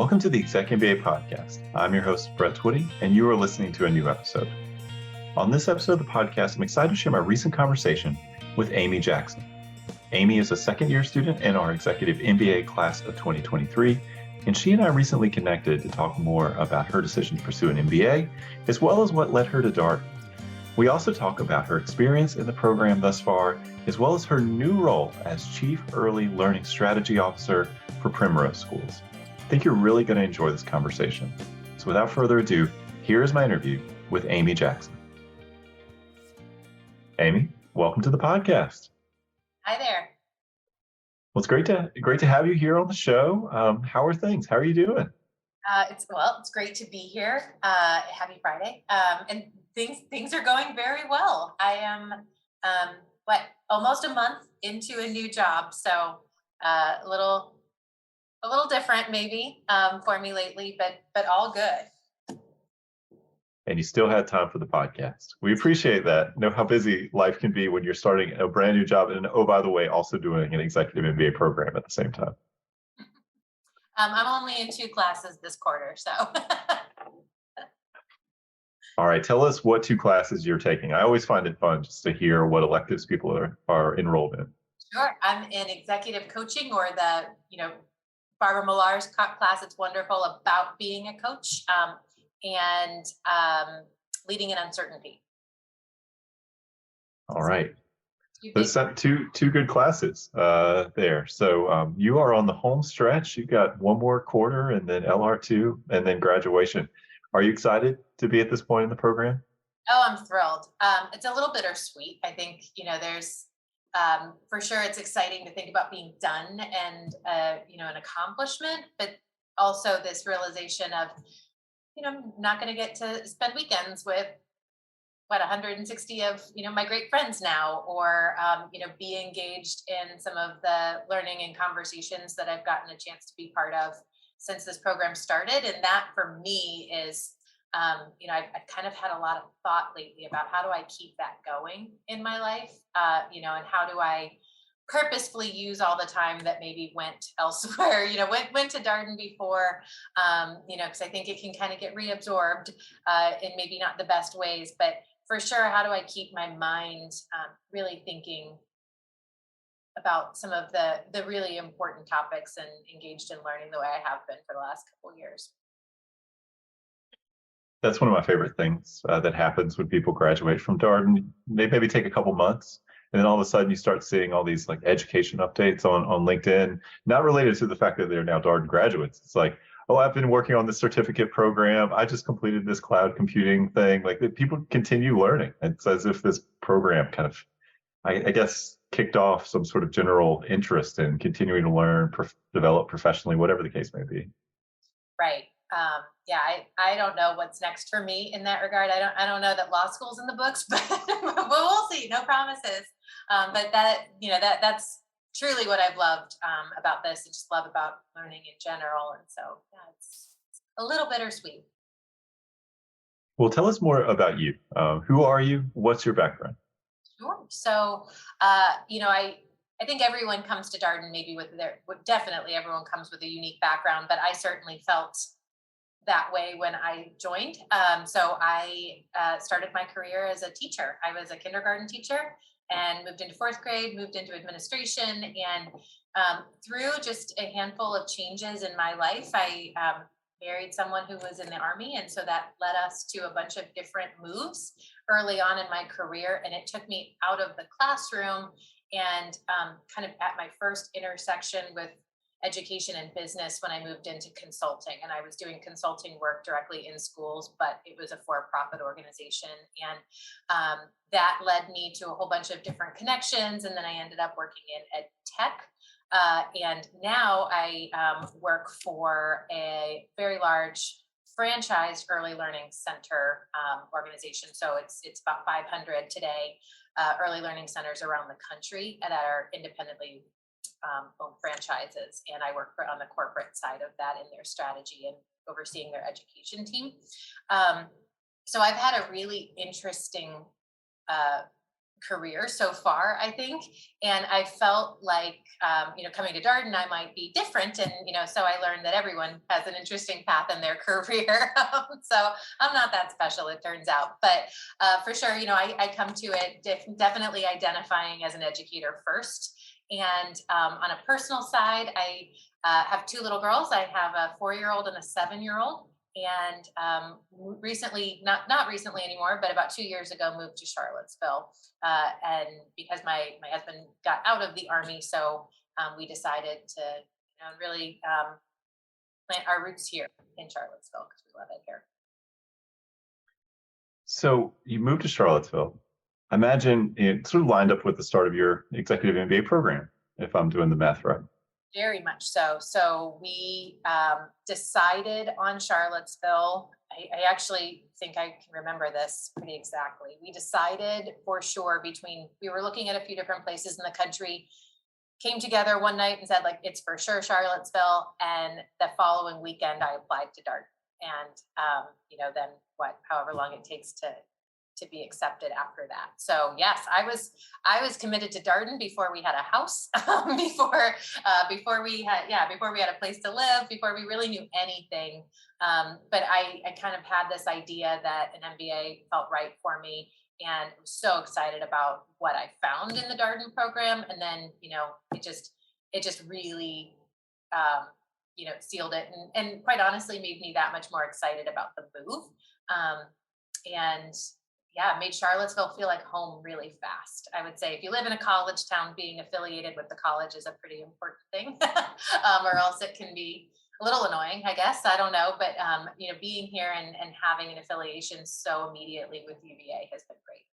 Welcome to the ExecMBA podcast. I'm your host, Brett Twitty, and you are listening to a new episode. On this episode of the podcast, I'm excited to share my recent conversation with Amy Jackson. Amy is a second-year student in our Executive MBA Class of 2023, and she and I recently connected to talk more about her decision to pursue an MBA, as well as what led her to Darden. We also talk about her experience in the program thus far, as well as her new role as Chief Early Learning Strategy Officer for Primrose Schools. I think you're really going to enjoy this conversation. So without further ado, here is my interview with Amy Jackson. Amy, welcome to the podcast. Hi there. Well, it's great to have you here on the show. How are things? How are you doing? It's great to be here. Happy Friday. And things are going very well. I am almost a month into a new job, so a little different maybe for me lately, but all good. And you still had time for the podcast. We appreciate that. Know how busy life can be when you're starting a brand new job, and oh, by the way, also doing an executive MBA program at the same time. I'm only in 2 classes this quarter, so. All right, tell us what 2 classes you're taking. I always find it fun just to hear what electives people are enrolled in. Sure, I'm in executive coaching, or the Barbara Millar's class. It's wonderful about being a coach, and leading in uncertainty. All right. Those are two good classes there. So you are on the home stretch. You've got one more quarter and then LR2 and then graduation. Are you excited to be at this point in the program? Oh, I'm thrilled. It's a little bittersweet. I think, there's for sure it's exciting to think about being done and, an accomplishment, but also this realization of, I'm not going to get to spend weekends with 160 of, my great friends now, or, be engaged in some of the learning and conversations that I've gotten a chance to be part of since this program started. And that for me is, I've kind of had a lot of thought lately about how do I keep that going in my life, and how do I purposefully use all the time that maybe went elsewhere, went to Darden before, because I think it can kind of get reabsorbed in maybe not the best ways, but for sure, how do I keep my mind really thinking about some of the really important topics and engaged in learning the way I have been for the last couple of years. That's one of my favorite things that happens when people graduate from Darden. They maybe take a couple months, and then all of a sudden you start seeing all these like education updates on LinkedIn, not related to the fact that they're now Darden graduates. It's like, oh, I've been working on this certificate program. I just completed this cloud computing thing. Like people continue learning. It's as if this program kind of, I guess, kicked off some sort of general interest in continuing to learn, develop professionally, whatever the case may be. Right. I don't know what's next for me in that regard. I don't know that law school's in the books, but we'll see. No promises. But that's truly what I've loved about this. I just love about learning in general. And so it's a little bittersweet. Well, tell us more about you. Who are you? What's your background? Sure. So, I think everyone comes to Darden maybe definitely everyone comes with a unique background, but I certainly felt that way when I joined. So I started my career as a teacher. I was a kindergarten teacher and moved into 4th grade, moved into administration, and through just a handful of changes in my life, I married someone who was in the Army. And so that led us to a bunch of different moves early on in my career. And it took me out of the classroom and kind of at my first intersection with education and business when I moved into consulting. And I was doing consulting work directly in schools, but it was a for-profit organization. And that led me to a whole bunch of different connections. And then I ended up working in ed tech. And now I work for a very large franchised early learning center organization. So it's about 500 today early learning centers around the country that are independently owned franchises. And I work on the corporate side of that in their strategy and overseeing their education team. So I've had a really interesting career so far, I think. And I felt like, coming to Darden, I might be different. And, so I learned that everyone has an interesting path in their career. So I'm not that special, it turns out. But for sure, I come to it definitely identifying as an educator first. And on a personal side, I have two little girls. I have a 4-year-old and a 7-year-old, and recently, not recently anymore, but about 2 years ago, moved to Charlottesville. And because my husband got out of the Army, so we decided to really plant our roots here in Charlottesville because we love it here. So you moved to Charlottesville. I imagine it sort of lined up with the start of your executive MBA program, if I'm doing the math right. Very much so. So we decided on Charlottesville. I actually think I can remember this pretty exactly. We decided for sure we were looking at a few different places in the country, came together one night and said, like, it's for sure Charlottesville. And the following weekend, I applied to Darden. And, then however long it takes to be accepted after that. So yes, I was committed to Darden before we had a house, before we had a place to live, before we really knew anything. But I kind of had this idea that an MBA felt right for me, and I'm so excited about what I found in the Darden program. And then it just really sealed it, and quite honestly made me that much more excited about the move. And yeah, made Charlottesville feel like home really fast. I would say if you live in a college town, being affiliated with the college is a pretty important thing, or else it can be a little annoying, I guess. I don't know, but being here and having an affiliation so immediately with UVA has been great.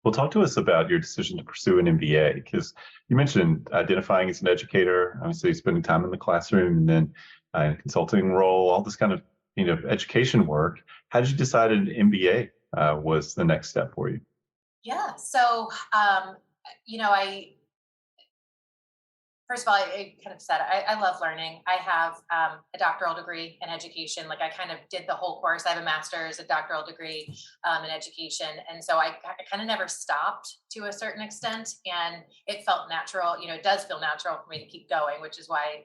Well, talk to us about your decision to pursue an MBA, because you mentioned identifying as an educator, obviously spending time in the classroom, and then a consulting role, all this kind of education work. How did you decide an MBA was the next step for you? Yeah. So, I first of all, I kind of said I love learning. I have a doctoral degree in education. Like I kind of did the whole course. I have a master's, a doctoral degree in education, and so I kind of never stopped to a certain extent, and it felt natural. It does feel natural for me to keep going, which is why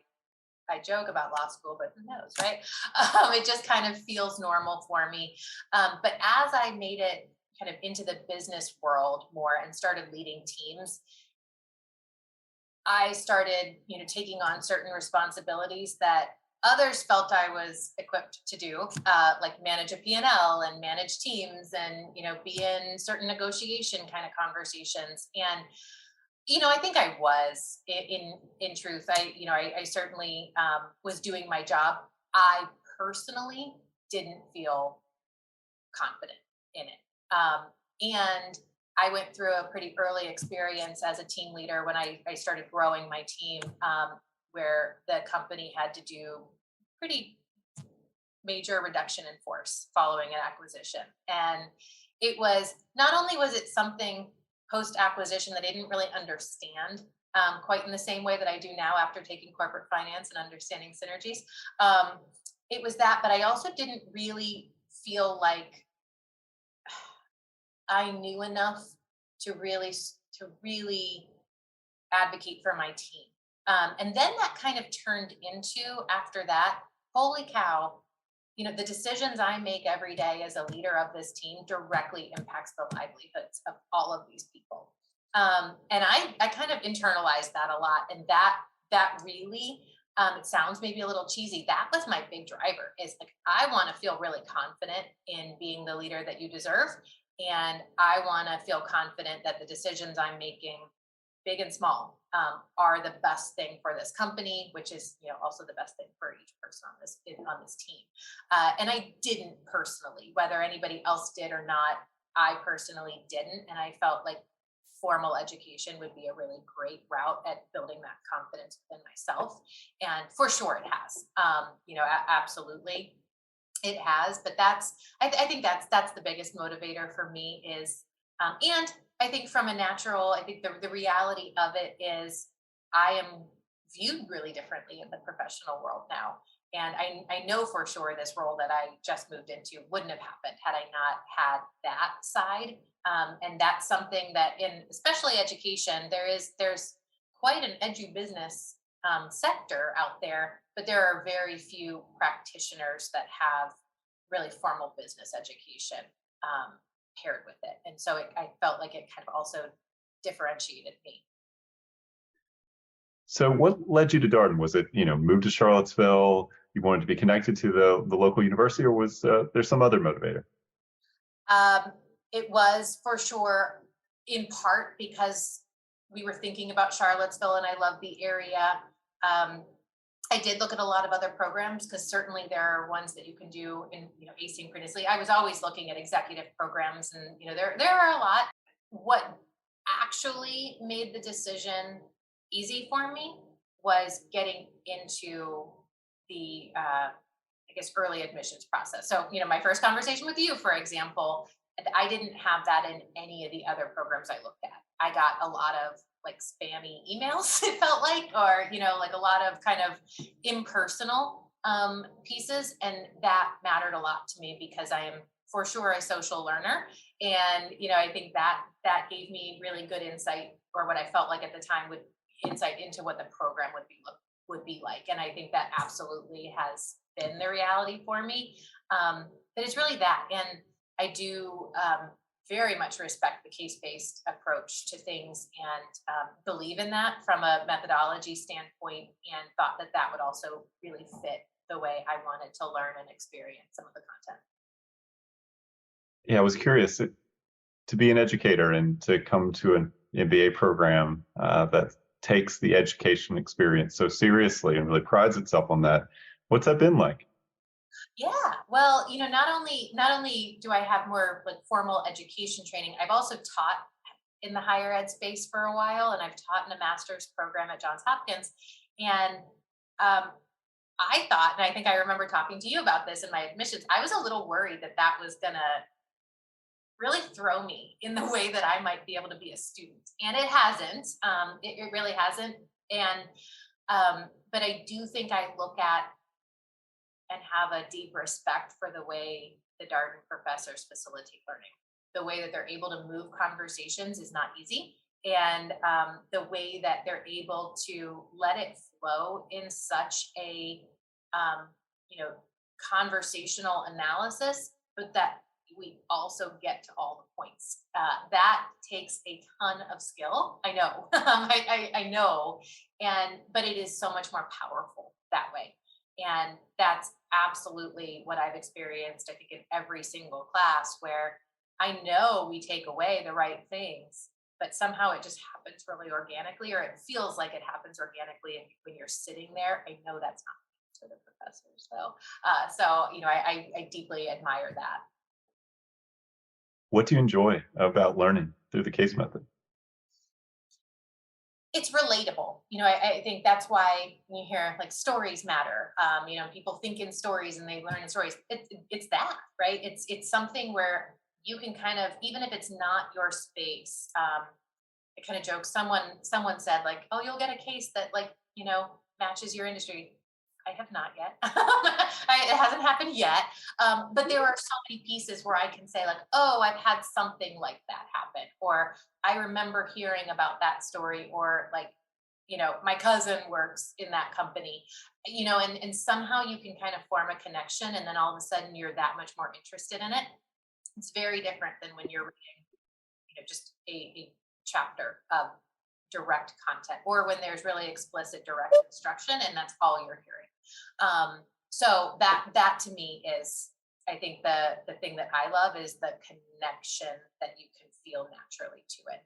I joke about law school, but who knows, right? It just kind of feels normal for me. But as I made it kind of into the business world more and started leading teams, I started, taking on certain responsibilities that others felt I was equipped to do, like manage a P&L and manage teams and, be in certain negotiation kind of conversations. And I think I was in truth. I certainly was doing my job. I personally didn't feel confident in it, and I went through a pretty early experience as a team leader when I started growing my team, where the company had to do pretty major reduction in force following an acquisition. And it was not only was it something post acquisition that I didn't really understand quite in the same way that I do now after taking corporate finance and understanding synergies. It was that, but I also didn't really feel like I knew enough to really advocate for my team. And then that kind of turned into, after that, holy cow, the decisions I make every day as a leader of this team directly impacts the livelihoods of all of these people. And I kind of internalized that a lot. And that really, it sounds maybe a little cheesy. That was my big driver, is like, I want to feel really confident in being the leader that you deserve. And I want to feel confident that the decisions I'm making, big and small, are the best thing for this company, which is also the best thing for each person on this team. And I didn't personally, whether anybody else did or not, I personally didn't, and I felt like formal education would be a really great route at building that confidence within myself. And for sure, it has. Absolutely, it has. But I think that's the biggest motivator for me is, and I think from a natural, I think the reality of it is I am viewed really differently in the professional world now. And I know for sure this role that I just moved into wouldn't have happened had I not had that side. And that's something that in especially education, there's quite an edu business sector out there, but there are very few practitioners that have really formal business education paired with it. And so I felt like it kind of also differentiated me. So what led you to Darden? Was it, move to Charlottesville? You wanted to be connected to the local university, or was there some other motivator? Um, it was for sure in part because we were thinking about Charlottesville and I love the area. Um, I did look at a lot of other programs because certainly there are ones that you can do in asynchronously. I was always looking at executive programs, and there are a lot. What actually made the decision easy for me was getting into the I guess early admissions process. So my first conversation with you, for example, and I didn't have that in any of the other programs I looked at. I got a lot of like spammy emails, it felt like, or like a lot of kind of impersonal pieces, and that mattered a lot to me because I am for sure a social learner, and I think that gave me really good insight, or what I felt like at the time would insight into what the program would be like, and I think that absolutely has been the reality for me. But it's really that, and I do very much respect the case-based approach to things, and believe in that from a methodology standpoint, and thought that that would also really fit the way I wanted to learn and experience some of the content. Yeah, I was curious to be an educator and to come to an MBA program that takes the education experience so seriously and really prides itself on that. What's that been like? Yeah, well, not only do I have more like formal education training, I've also taught in the higher ed space for a while, and I've taught in a master's program at Johns Hopkins. And um, I thought, and I think I remember talking to you about this in my admissions, I was a little worried that that was gonna really throw me in the way that I might be able to be a student, and it hasn't. It really hasn't. And but I do think I look at and have a deep respect for the way the Darden professors facilitate learning. The way that they're able to move conversations is not easy. And the way that they're able to let it flow in such a, um, you know, conversational analysis, but that we also get to all the points. That takes a ton of skill. I know, I know, and but it is so much more powerful that way. And that's absolutely what I've experienced, I think, in every single class where I know we take away the right things, but somehow it just happens really organically, or it feels like it happens organically. And when you're sitting there, I know that's not to the professors. So I deeply admire that. What do you enjoy about learning through the case method? It's relatable. I think that's why you hear like stories matter. People think in stories and they learn in stories. It's that, right? It's something where you can kind of, even if it's not your space. I kind of joke. Someone said like, "Oh, you'll get a case that like matches your industry." I have not yet. It hasn't happened yet. But there are so many pieces where I can say like, "Oh, I've had something like that happen," or "I remember hearing about that story," or like, my cousin works in that company, and somehow you can kind of form a connection, and then all of a sudden you're that much more interested in it. It's very different than when you're reading, just a chapter of direct content, or when there's really explicit direct instruction and that's all you're hearing. So that to me is, I think, the thing that I love is the connection that you can feel naturally to it.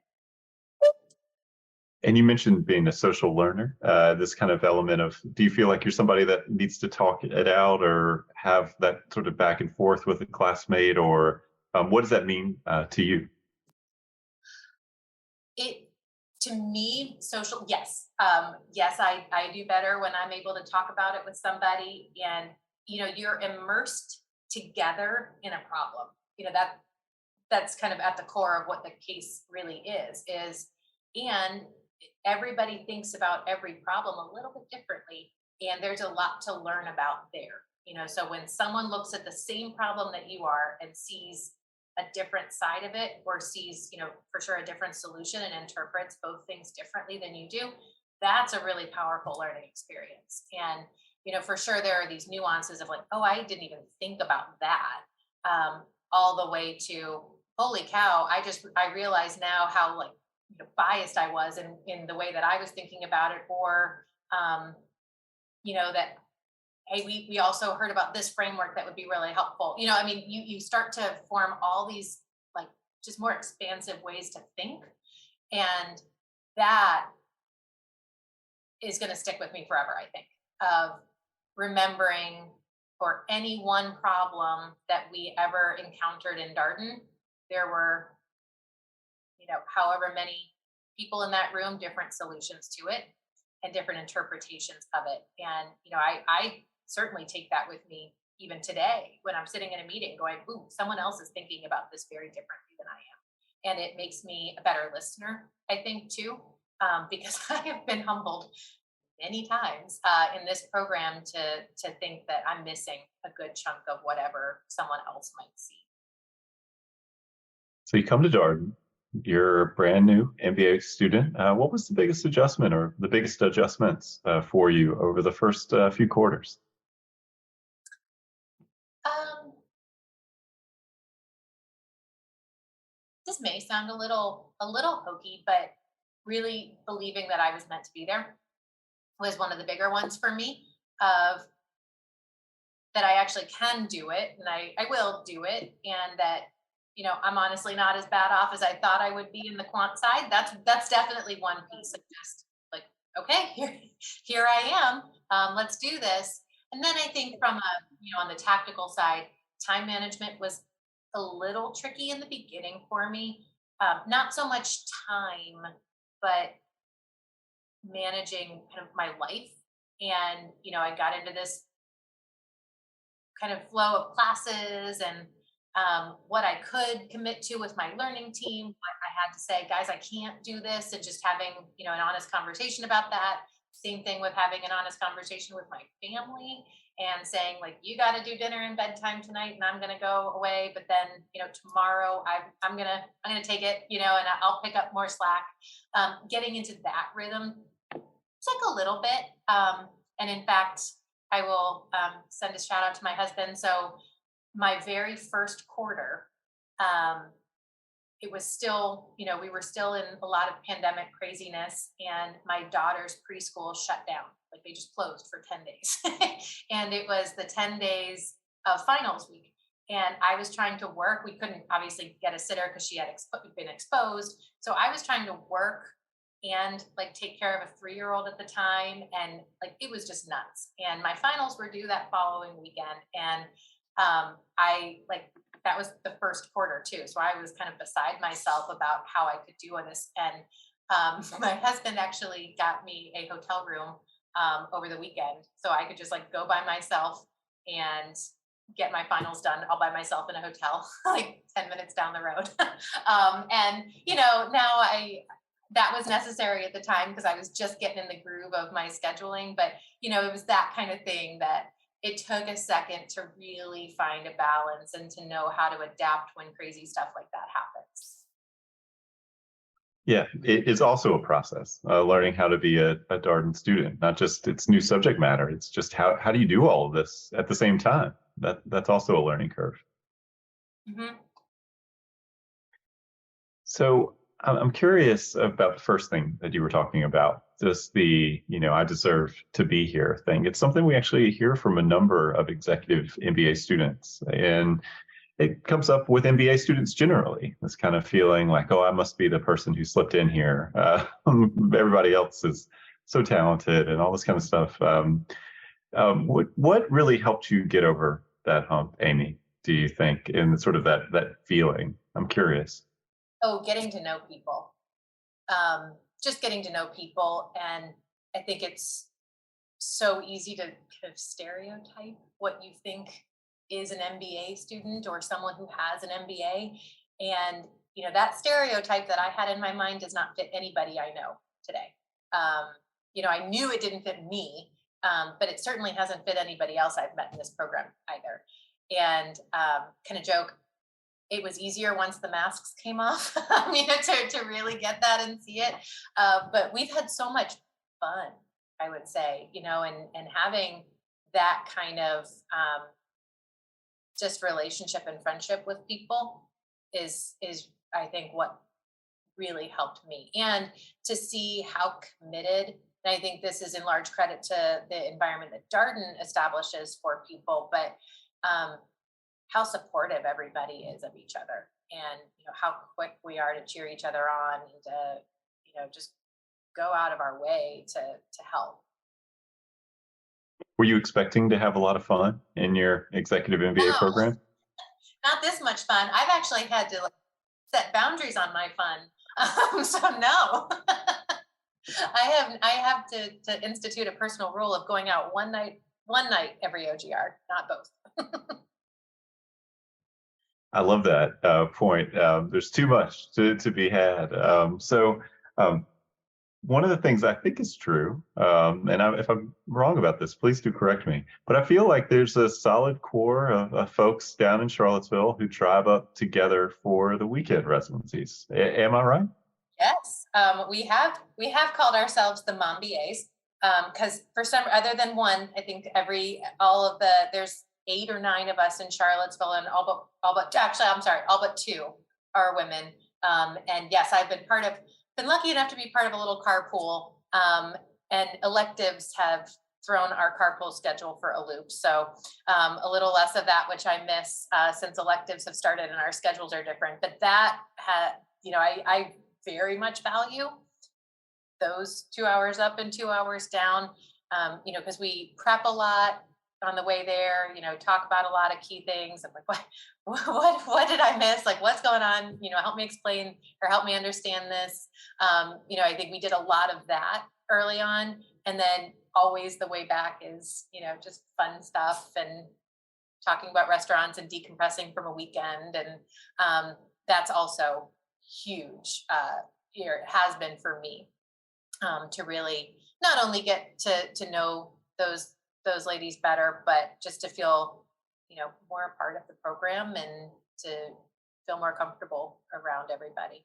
And you mentioned being a social learner, this kind of element of, do you feel like you're somebody that needs to talk it out or have that sort of back and forth with a classmate, or what does that mean to you? It To me, social, yes. Yes, I do better when I'm able to talk about it with somebody, and you're immersed together in a problem. That's kind of at the core of what the case really is, and everybody thinks about every problem a little bit differently, and there's a lot to learn about there. So when someone looks at the same problem that you are and sees a different side of it or sees, for sure a different solution and interprets both things differently than you do, that's a really powerful learning experience. And, for sure there are these nuances of like, oh, I didn't even think about that. All the way to, holy cow, I realize now how like biased I was in the way that I was thinking about it, or that, hey, we also heard about this framework that would be really helpful. I mean, you start to form all these like just more expansive ways to think, and that is going to stick with me forever, I think, of remembering for any one problem that we ever encountered in Darden, there were, however many people in that room, different solutions to it and different interpretations of it. And, I certainly take that with me even today when I'm sitting in a meeting going, ooh, someone else is thinking about this very differently than I am. And it makes me a better listener, I think, too, because I have been humbled many times in this program to think that I'm missing a good chunk of whatever someone else might see. So you come to Darden, you're a brand new MBA student. What was the biggest adjustment or the biggest adjustments for you over the first few quarters? Um, this may sound a little hokey, but really believing that I was meant to be there was one of the bigger ones for me, of that I actually can do it and I will do it, and that I'm honestly not as bad off as I thought I would be in the quant side. That's definitely one piece of just like, okay, here I am, let's do this. And then I think from on the tactical side, time management was a little tricky in the beginning for me. Not so much time, but managing kind of my life. And I got into this kind of flow of classes and what I could commit to with my learning team, what I had to say, guys, I can't do this, and just having an honest conversation about that. Same thing with having an honest conversation with my family and saying like, you got to do dinner and bedtime tonight, and I'm going to go away, but then tomorrow I'm gonna take it, and I'll pick up more slack. Getting into that rhythm, it's like a little bit, and in fact, I will send a shout out to my husband. So my very first quarter, it was still, we were still in a lot of pandemic craziness, and my daughter's preschool shut down. Like they just closed for 10 days. And it was the 10 days of finals week. And I was trying to work. We couldn't obviously get a sitter because she had been exposed. So I was trying to work and like take care of a 3-year-old at the time. And like it was just nuts. And my finals were due that following weekend. And I like that was the first quarter too. So I was kind of beside myself about how I could do this. And my husband actually got me a hotel room over the weekend, so I could just like go by myself and get my finals done all by myself in a hotel, like 10 minutes down the road. And now that was necessary at the time because I was just getting in the groove of my scheduling. But it was that kind of thing that it took a second to really find a balance and to know how to adapt when crazy stuff like that happens. Yeah, it is also a process, learning how to be a Darden student, not just its new subject matter. It's just how do you do all of this at the same time? That's also a learning curve. Mm-hmm. So I'm curious about the first thing that you were talking about, just the, I deserve to be here thing. It's something we actually hear from a number of executive MBA students. And it comes up with MBA students generally, this kind of feeling like, oh, I must be the person who slipped in here. Everybody else is so talented and all this kind of stuff. What really helped you get over that hump, Amy, do you think, in sort of that feeling? I'm curious. Oh, getting to know people. Just getting to know people. And I think it's so easy to kind of stereotype what you think is an MBA student or someone who has an MBA. And, that stereotype that I had in my mind does not fit anybody I know today. I knew it didn't fit me, but it certainly hasn't fit anybody else I've met in this program either. And kind of joke, it was easier once the masks came off, to really get that and see it. But we've had so much fun, I would say, and having that kind of just relationship and friendship with people is I think what really helped me, and to see how committed. And I think this is in large credit to the environment that Darden establishes for people, but um, how supportive everybody is of each other, and how quick we are to cheer each other on, and to just go out of our way to help. Were you expecting to have a lot of fun in your executive MBA No, program? not this much fun. I've actually had to like set boundaries on my fun. So no. I have to institute a personal rule of going out one night every OGR, not both. I love that point. There's too much to be had. Um, One of the things I think is true, if I'm wrong about this, please do correct me, but I feel like there's a solid core of folks down in Charlottesville who drive up together for the weekend residencies. Am I right? Yes, we have called ourselves the Mom BAs, because for some other than one, I think there's 8 or 9 of us in Charlottesville, and all but actually I'm sorry, all but 2 are women. And yes, I've been lucky enough to be part of a little carpool, and electives have thrown our carpool schedule for a loop. So a little less of that, which I miss, since electives have started and our schedules are different. But I very much value those 2 hours up and 2 hours down, because we prep a lot on the way there, talk about a lot of key things. I'm like, what did I miss? Like, what's going on? Help me explain or help me understand this. I think we did a lot of that early on. And then always the way back is, just fun stuff and talking about restaurants and decompressing from a weekend. And that's also huge here. It has been for me, to really not only get to know those ladies better, but just to feel, more a part of the program, and to feel more comfortable around everybody.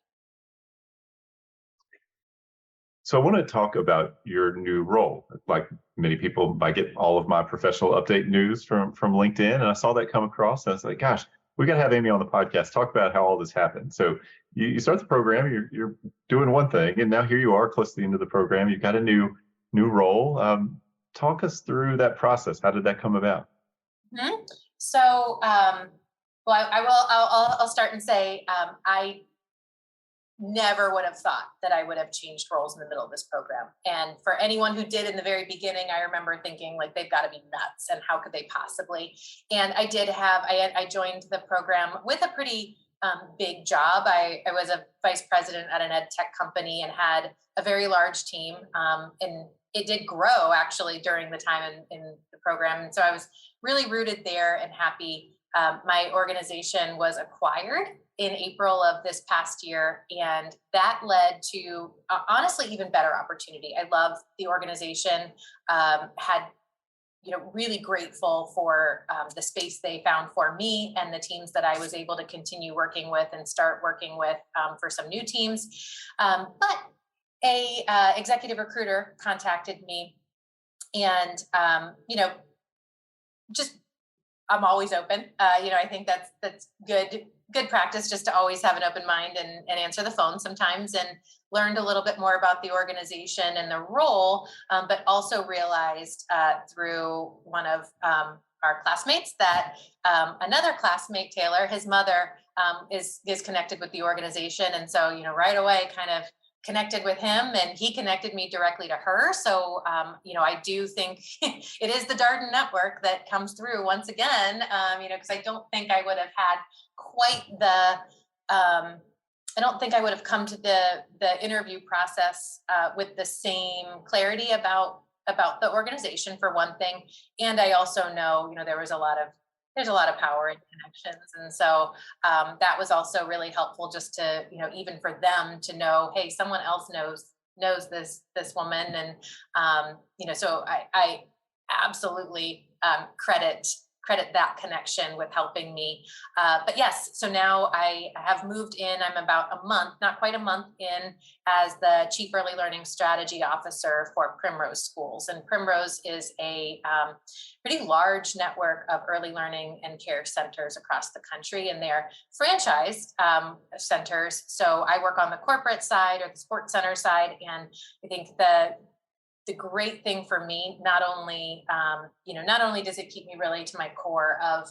So I want to talk about your new role. Like many people, I get all of my professional update news from LinkedIn, and I saw that come across. And I was like, "Gosh, we got to have Amy on the podcast. Talk about how all this happened." So you start the program, you're doing one thing, and now here you are, close to the end of the program. You've got a new role. Talk us through that process. How did that come about? Mhm. So, well, I will. I'll start and say, I never would have thought that I would have changed roles in the middle of this program. And for anyone who did in the very beginning, I remember thinking like they've got to be nuts, and how could they possibly? And I joined the program with a pretty big job. I was a vice president at an ed tech company and had a very large team. And it did grow actually during the time in the program. And so I was really rooted there and happy. My organization was acquired in April of this past year, and that led to honestly even better opportunity. I love the organization. Had really grateful for the space they found for me and the teams that I was able to continue working with and start working with, for some new teams. But a executive recruiter contacted me, and just I'm always open. I think that's good practice, just to always have an open mind, and answer the phone sometimes, and learned a little bit more about the organization and the role, but also realized through one of our classmates that another classmate, Taylor, his mother, is connected with the organization, and so right away kind of connected with him, and he connected me directly to her. So, I do think it is the Darden network that comes through once again, because I don't think I would have had quite I don't think I would have come to the interview process with the same clarity about the organization, for one thing. And I also know, there's a lot of power in connections. And so that was also really helpful, just to, even for them to know, hey, someone else knows this woman. And, so I absolutely credit credit that connection with helping me. But yes, so now I have moved in. I'm about a month, not quite a month in, as the Chief Early Learning Strategy Officer for Primrose Schools. And Primrose is a pretty large network of early learning and care centers across the country, and they're franchised centers. So I work on the corporate side or the sports center side, and I think the great thing for me, not only does it keep me really to my core of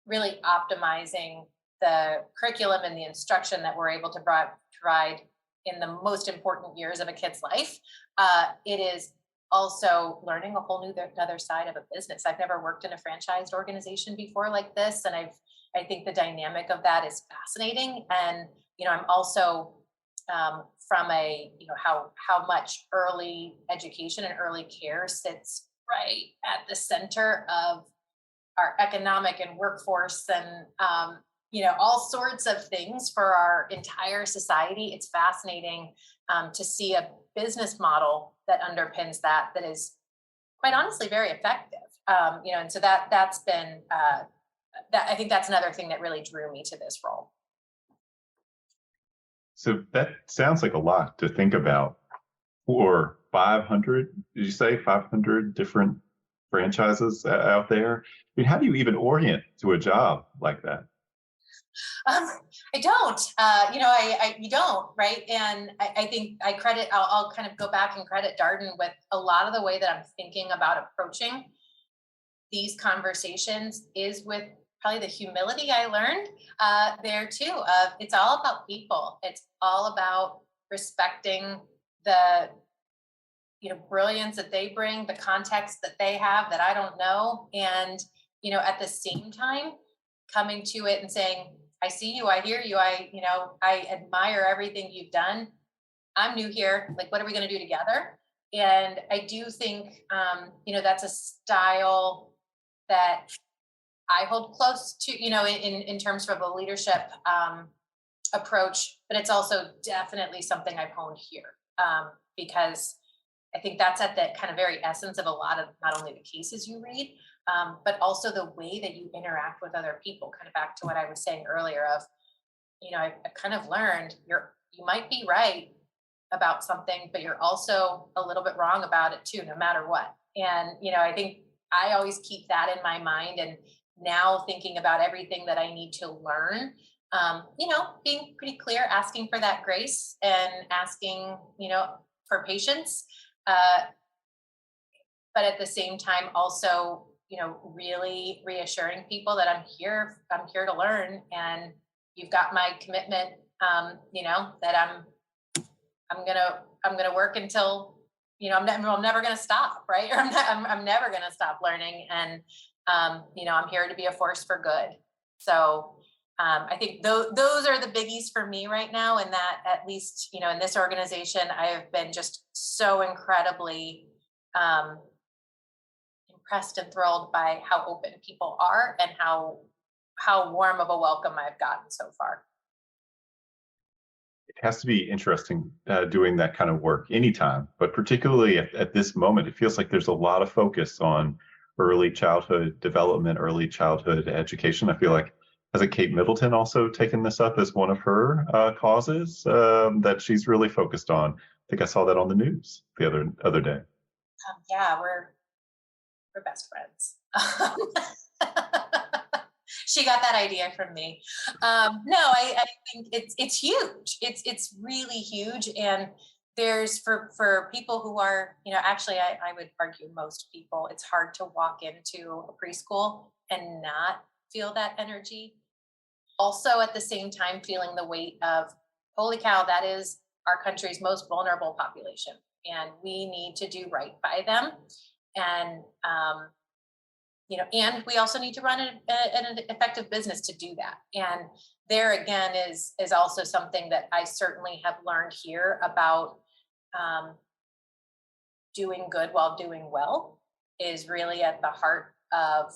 really optimizing the curriculum and the instruction that we're able to provide in the most important years of a kid's life, it is also learning a whole new other side of a business. I've never worked in a franchised organization before like this, and I think the dynamic of that is fascinating. And I'm also from a how much early education and early care sits right at the center of our economic and workforce and all sorts of things for our entire society. It's fascinating to see a business model that underpins that is quite honestly very effective. And so that's been that I think that's another thing that really drew me to this role. So that sounds like a lot to think about for 500, did you say 500 different franchises out there? I mean, how do you even orient to a job like that? I don't, you don't, right? And I think I'll kind of go back and credit Darden with a lot of the way that I'm thinking about approaching these conversations is with probably the humility I learned there too. It's all about people. It's all about respecting the brilliance that they bring, the context that they have that I don't know, and at the same time coming to it and saying, I see you, I hear you, I admire everything you've done. I'm new here. Like, what are we going to do together? And I do think that's a style that I hold close to, in terms of a leadership approach, but it's also definitely something I've honed here because I think that's at the kind of very essence of a lot of not only the cases you read, but also the way that you interact with other people. Kind of back to what I was saying earlier of, I've kind of learned you might be right about something, but you're also a little bit wrong about it too, no matter what. And, I think I always keep that in my mind. And now thinking about everything that I need to learn, being pretty clear, asking for that grace and asking, for patience. But at the same time, also, really reassuring people that I'm here to learn, and you've got my commitment, that I'm gonna work until, I'm never gonna stop, right? Or I'm never gonna stop learning, and I'm here to be a force for good. So I think those are the biggies for me right now, and that at least, in this organization, I have been just so incredibly impressed and thrilled by how open people are and how warm of a welcome I've gotten so far. It has to be interesting doing that kind of work anytime, but particularly at this moment, it feels like there's a lot of focus on early childhood development, early childhood education. I feel like, hasn't Kate Middleton also taken this up as one of her causes that she's really focused on? I think I saw that on the news the other day. Yeah, we're best friends. She got that idea from me. No, I think it's huge. It's really huge, and there's for people who are, actually, I would argue most people, it's hard to walk into a preschool and not feel that energy. Also, at the same time, feeling the weight of, holy cow, that is our country's most vulnerable population, and we need to do right by them. And and we also need to run an effective business to do that. And there again is also something that I certainly have learned here about doing good while doing well is really at the heart of,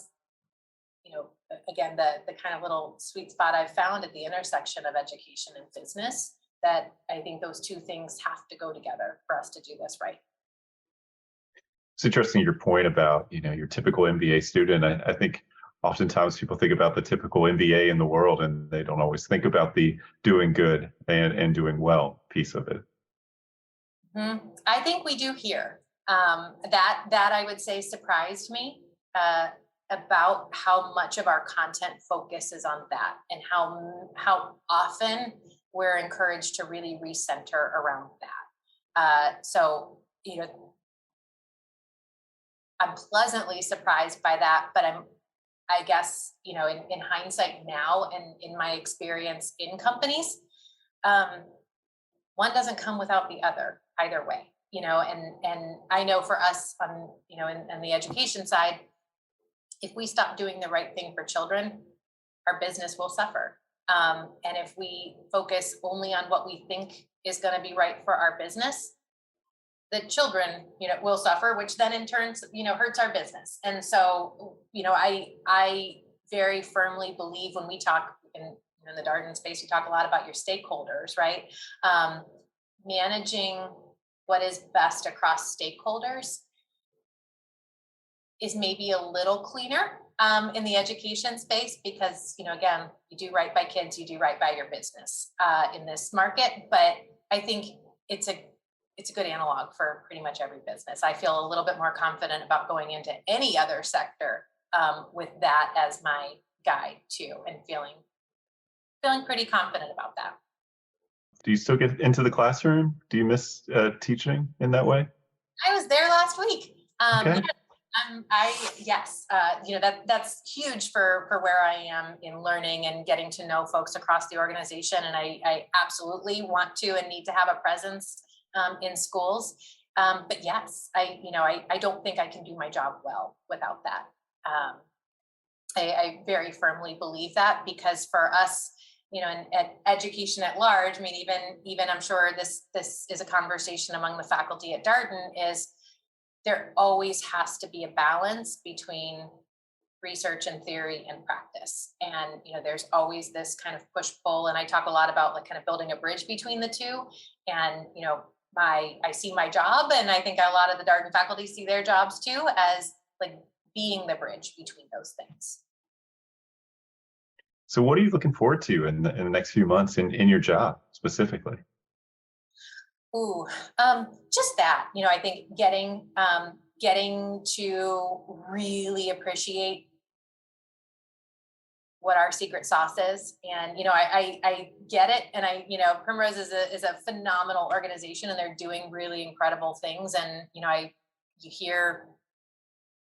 again, the kind of little sweet spot I've found at the intersection of education and business, that I think those two things have to go together for us to do this right. It's interesting your point about, your typical MBA student. I think oftentimes people think about the typical MBA in the world and they don't always think about the doing good and doing well piece of it. I think we do here. That I would say surprised me about how much of our content focuses on that, and how often we're encouraged to really recenter around that. So I'm pleasantly surprised by that, but I guess, in hindsight now and in my experience in companies, um, one doesn't come without the other either way, and I know for us on, in the education side, if we stop doing the right thing for children, our business will suffer. And if we focus only on what we think is going to be right for our business, the children, will suffer, which then in turn, hurts our business. And so, I very firmly believe when we talk in the Darden space, we talk a lot about your stakeholders, right? Managing what is best across stakeholders is maybe a little cleaner in the education space because, again, you do right by kids, you do right by your business in this market. But I think it's a good analog for pretty much every business. I feel a little bit more confident about going into any other sector with that as my guide too, and feeling pretty confident about that. Do you still get into the classroom? Do you miss teaching in that way? I was there last week. Okay. Yes, that's huge for where I am in learning and getting to know folks across the organization. And I absolutely want to and need to have a presence in schools. But yes, I don't think I can do my job well without that. I very firmly believe that, because for us, in education at large, I mean, even I'm sure this is a conversation among the faculty at Darden, is there always has to be a balance between research and theory and practice. And, there's always this kind of push pull. And I talk a lot about like kind of building a bridge between the two. And, I see my job, and I think a lot of the Darden faculty see their jobs too, as like being the bridge between those things. So what are you looking forward to in the next few months in your job specifically? Ooh, just that, I think getting to really appreciate what our secret sauce is. And, I get it. And Primrose is a phenomenal organization, and they're doing really incredible things. And, you hear,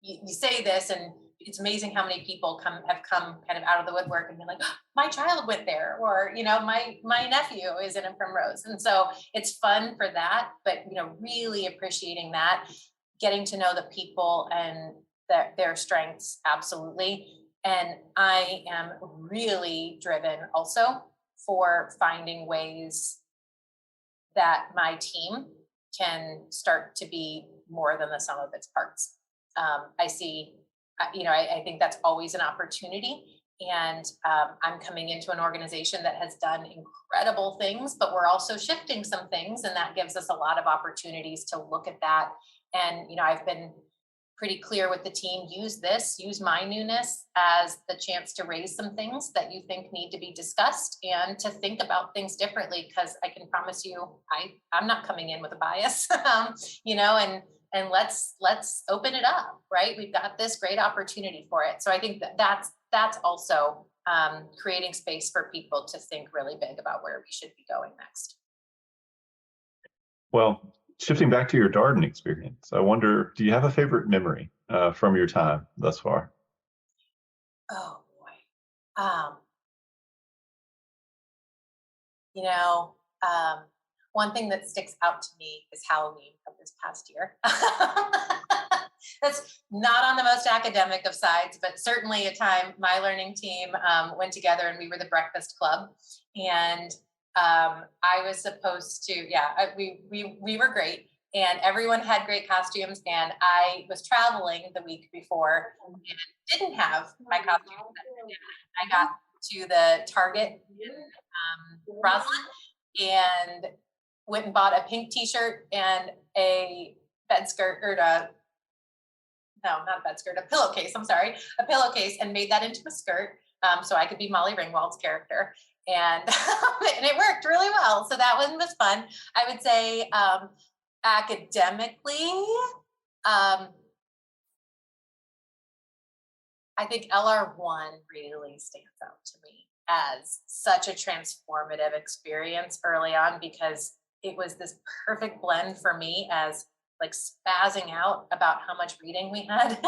you say this, and it's amazing how many people have come kind of out of the woodwork and been like, "Oh, my child went there," or, my nephew is in a Primrose. And so it's fun for that, but, really appreciating that, getting to know the people and their strengths. Absolutely. And I am really driven also for finding ways that my team can start to be more than the sum of its parts. I see, I think that's always an opportunity. And I'm coming into an organization that has done incredible things, but we're also shifting some things. And that gives us a lot of opportunities to look at that. And, I've been pretty clear with the team, use my newness as the chance to raise some things that you think need to be discussed and to think about things differently. Because I can promise you, I'm not coming in with a bias, and let's open it up, right? We've got this great opportunity for it. So I think that's also creating space for people to think really big about where we should be going next. Well, shifting back to your Darden experience, I wonder, do you have a favorite memory from your time thus far? Oh boy. You know, one thing that sticks out to me is Halloween of this past year. That's not on the most academic of sides, but certainly a time my learning team went together, and we were the breakfast club. And I was supposed to, we were great, and everyone had great costumes. And I was traveling the week before and didn't have my costume. I got to the Target in Roslyn and went and bought a pink T-shirt and a bed skirt, or no, not a bed skirt, a pillowcase. I'm sorry, a pillowcase, and made that into a skirt, so I could be Molly Ringwald's character, and and it worked really well. So that one was fun. I would say academically, um, I think LR1 really stands out to me as such a transformative experience early on because it was this perfect blend for me as like spazzing out about how much reading we had.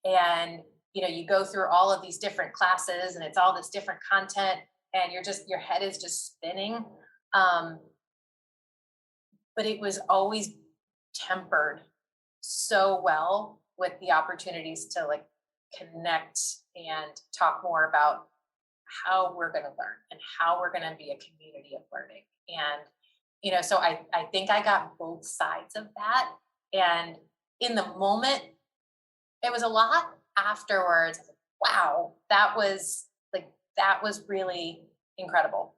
And you go through all of these different classes and it's all this different content and your head is just spinning. Um, but it was always tempered so well with the opportunities to like connect and talk more about how we're going to learn and how we're going to be a community of learning. And so I think I got both sides of that. And in the moment it was a lot. Afterwards, wow, that was really incredible.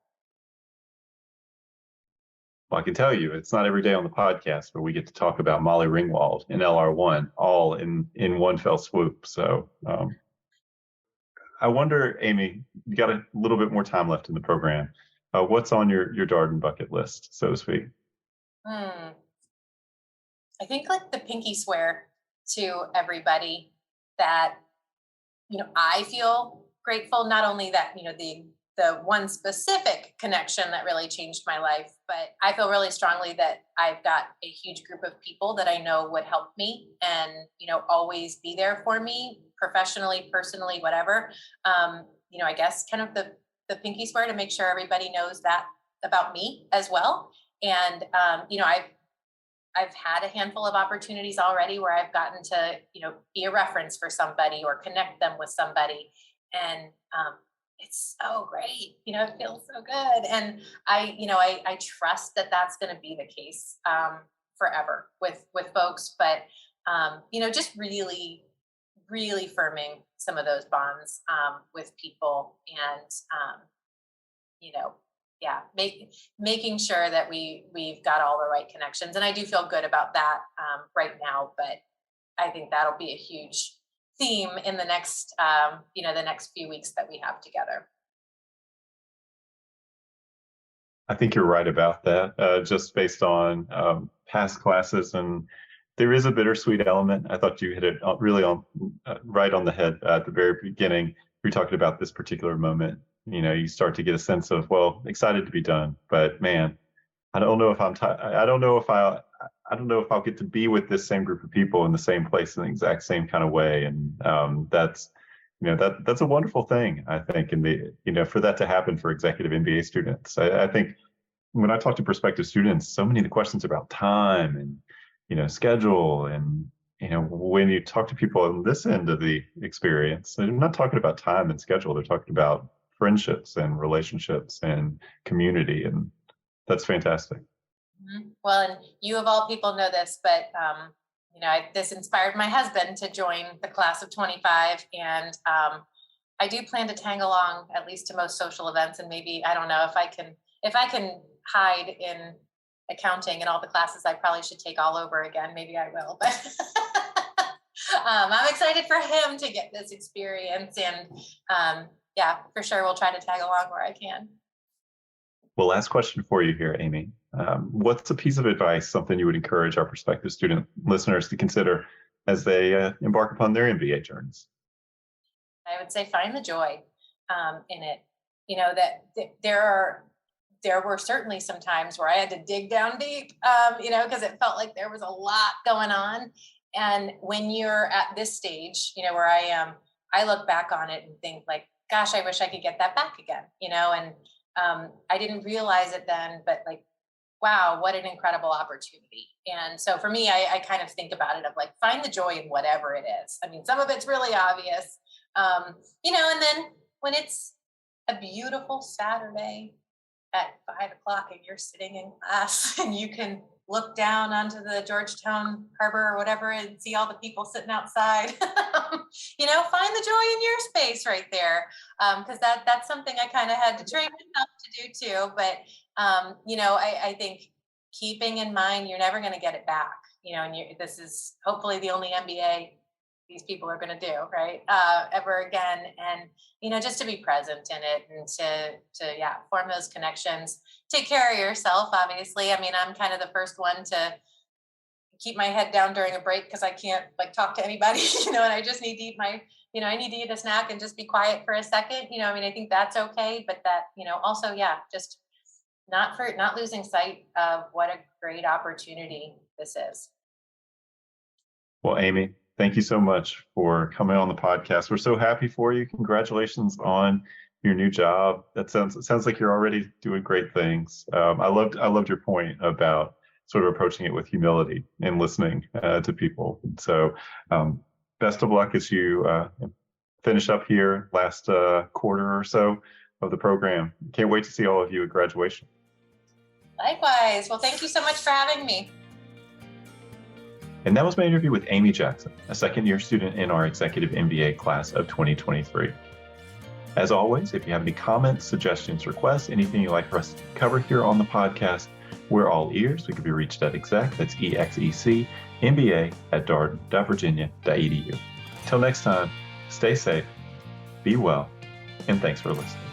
Well, I can tell you, it's not every day on the podcast where we get to talk about Molly Ringwald and LR1 all in one fell swoop. So I wonder, Amy, you got a little bit more time left in the program. What's on your Darden bucket list, so to speak? Hmm. I think like the pinky swear to everybody that I feel grateful not only that the one specific connection that really changed my life, but I feel really strongly that I've got a huge group of people that I know would help me and always be there for me professionally, personally, whatever. I guess kind of the pinky swear to make sure everybody knows that about me as well. And I've had a handful of opportunities already where I've gotten to, be a reference for somebody or connect them with somebody. And it's so great. It feels so good. And I trust that that's going to be the case forever with folks. But, just really, really firming some of those bonds with people and, you know, yeah, making sure that we've got all the right connections. And I do feel good about that right now, but I think that'll be a huge theme in the next few weeks that we have together. I think you're right about that, just based on past classes, and there is a bittersweet element. I thought you hit it really on right on the head at the very beginning. We talked about this particular moment. You start to get a sense of, well, excited to be done, but man, I don't know if I don't know if I don't know if I'll get to be with this same group of people in the same place in the exact same kind of way, and that's that's a wonderful thing, I think, and for that to happen for executive MBA students. I think when I talk to prospective students, so many of the questions about time and schedule, and when you talk to people on this end of the experience, they're not talking about time and schedule. They're talking about friendships and relationships and community, and that's fantastic. Well, and you of all people know this, but this inspired my husband to join the class of 25, and I do plan to tag along at least to most social events, and maybe I don't know if I can hide in accounting and all the classes I probably should take all over again. Maybe I will, but I'm excited for him to get this experience, and yeah, for sure we'll try to tag along where I can. Well, last question for you here, Amy. What's a piece of advice, something you would encourage our prospective student listeners to consider as they embark upon their MBA journeys? I would say find the joy in it. There were certainly some times where I had to dig down deep, because it felt like there was a lot going on. And when you're at this stage, where I am, I look back on it and think like, gosh, I wish I could get that back again, and I didn't realize it then, but like, wow, what an incredible opportunity. And so for me, I kind of think about it of like, find the joy in whatever it is. I mean, some of it's really obvious, and then when it's a beautiful Saturday at 5 o'clock and you're sitting in class and you can look down onto the Georgetown Harbor or whatever and see all the people sitting outside, find the joy in your space right there. Because that's something I kind of had to train myself to do too. But, I think keeping in mind, you're never going to get it back, and this is hopefully the only MBA these people are going to do, right? Ever again. And, just to be present in it and to form those connections, take care of yourself, obviously. I mean, I'm kind of the first one to keep my head down during a break because I can't like talk to anybody, and I just need to eat I need to eat a snack and just be quiet for a second. I mean, I think that's okay, but that, also, just not losing sight of what a great opportunity this is. Well, Amy, thank you so much for coming on the podcast. We're so happy for you. Congratulations on your new job. It sounds like you're already doing great things. I loved your point about sort of approaching it with humility and listening to people. So, best of luck as you finish up here last quarter or so of the program. Can't wait to see all of you at graduation. Likewise. Well, thank you so much for having me. And that was my interview with Amy Jackson, a second-year student in our Executive MBA class of 2023. As always, if you have any comments, suggestions, requests, anything you'd like for us to cover here on the podcast, we're all ears. We can be reached at that's ExecMBA at darden.virginia.edu. Till next time, stay safe, be well, and thanks for listening.